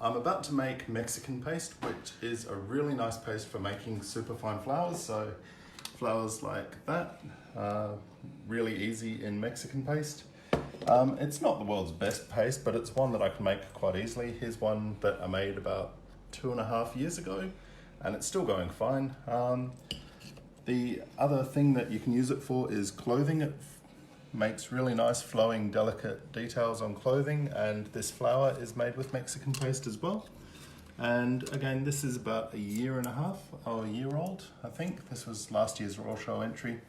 I'm about to make Mexican paste, which is a really nice paste for making super fine flours. So flours like that are really easy in Mexican paste. It's not the world's best paste, but it's one that I can make quite easily. Here's one that I made about 2.5 years ago, and it's still going fine. The other thing that you can use it for is clothing. It makes really nice flowing delicate details on clothing, and this flour is made with Mexican paste as well. And again, this is about 1.5 years or a year old, I think. This was last year's Royal Show entry.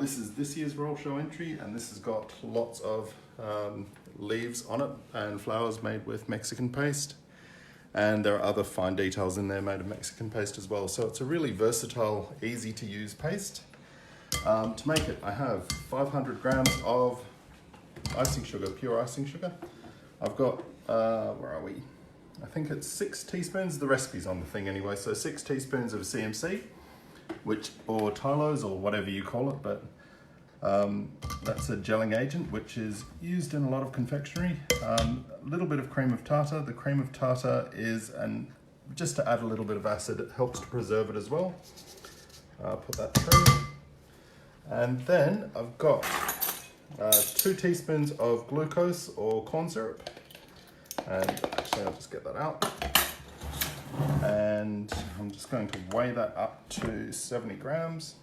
This is this year's Royal Show entry, and this has got lots of leaves on it and flowers made with Mexican paste. And there are other fine details in there made of Mexican paste as well. So it's a really versatile, easy to use paste. To make it, I have 500 grams of icing sugar, pure icing sugar. I've got, where are we? I think it's 6 teaspoons, the recipe's on the thing anyway, so 6 teaspoons of CMC, or tylose, or whatever you call it, but that's a gelling agent which is used in a lot of confectionery. A little bit of cream of tartar. The cream of tartar is just to add a little bit of acid. It helps to preserve it as well. Put that through. And then I've got 2 teaspoons of glucose or corn syrup. And actually I'll just get that out. And I'm just going to weigh that up to 70 grams.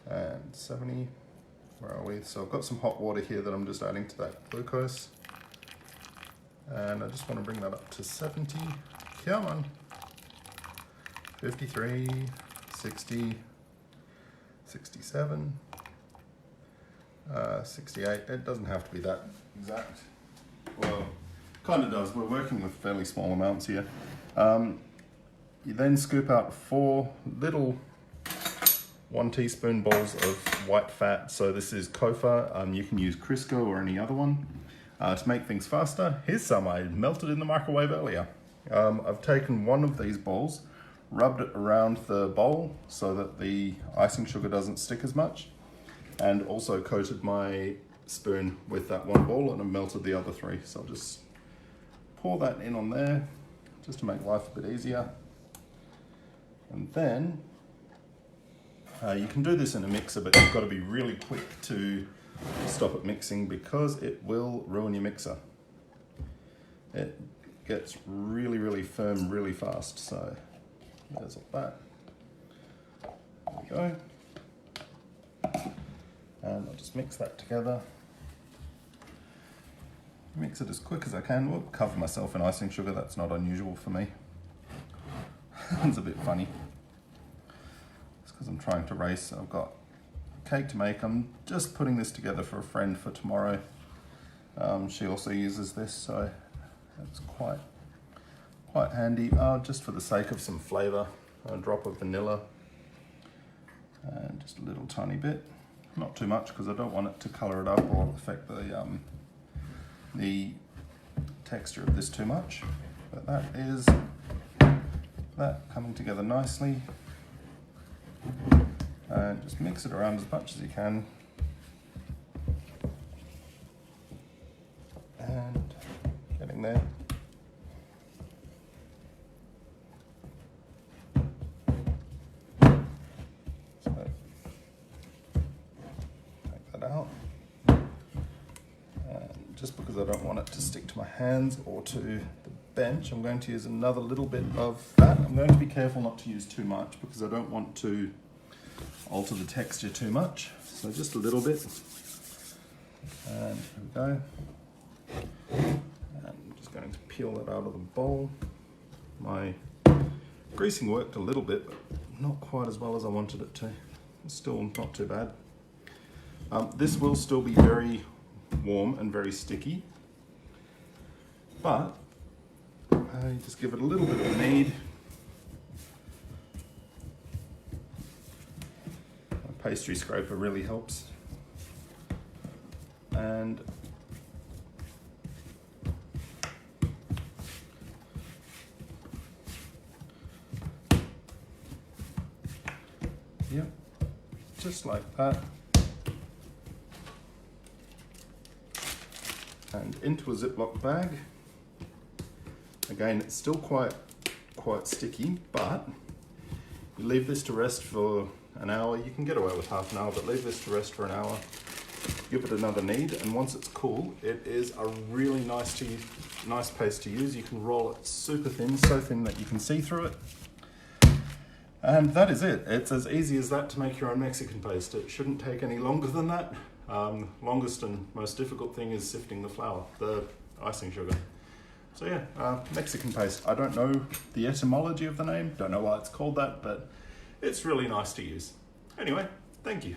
And 70, where are we? So I've got some hot water here that I'm just adding to that glucose. And I just want to bring that up to 70. Come on. 53, 60, 67, 68. It doesn't have to be that exact. Well, kind of does. We're working with fairly small amounts here. You then scoop out 4 little 1 teaspoon balls of white fat. So this is copha. You can use Crisco or any other one. To make things faster, here's some I melted in the microwave earlier. I've taken one of these balls, rubbed it around the bowl so that the icing sugar doesn't stick as much, and also coated my spoon with that one ball, and I've melted the other 3. So I'll just pour that in on there just to make life a bit easier. And then you can do this in a mixer, but you've got to be really quick to stop it mixing because it will ruin your mixer. It gets really, really firm really fast. So there's all that. There we go. And I'll just mix that together. Mix it as quick as I can. We'll cover myself in icing sugar. That's not unusual for me. It's a bit funny. It's because I'm trying to race. I've got cake to make. I'm just putting this together for a friend for tomorrow. She also uses this, so it's quite handy. Just for the sake of some flavor, a drop of vanilla and just a little tiny bit, not too much because I don't want it to color it up or affect the texture of this too much. But that is that coming together nicely. And just mix it around as much as you can. And getting there. So take that out. And just because I don't want it to stick to my hands or to the bench, I'm going to use another little bit of that. I'm going to be careful not to use too much because I don't want to alter the texture too much, so just a little bit. And here we go. And I'm just going to peel that out of the bowl. My greasing worked a little bit, but not quite as well as I wanted it to. It's still not too bad. This will still be very warm and very sticky, but I just give it a little bit of a knead. Pastry scraper really helps. And yep, just like that. And into a Ziploc bag. Again, it's still quite sticky, but you leave this to rest for an hour. You can get away with half an hour, but leave this to rest for an hour. Give it another knead, and once it's cool, it is a really nice paste to use. You can roll it super thin, so thin that you can see through it. And that is it. It's as easy as that to make your own Mexican paste. It shouldn't take any longer than that. Longest and most difficult thing is sifting the flour, the icing sugar. So yeah, Mexican paste. I don't know the etymology of the name, don't know why it's called that, but it's really nice to use. Anyway, thank you.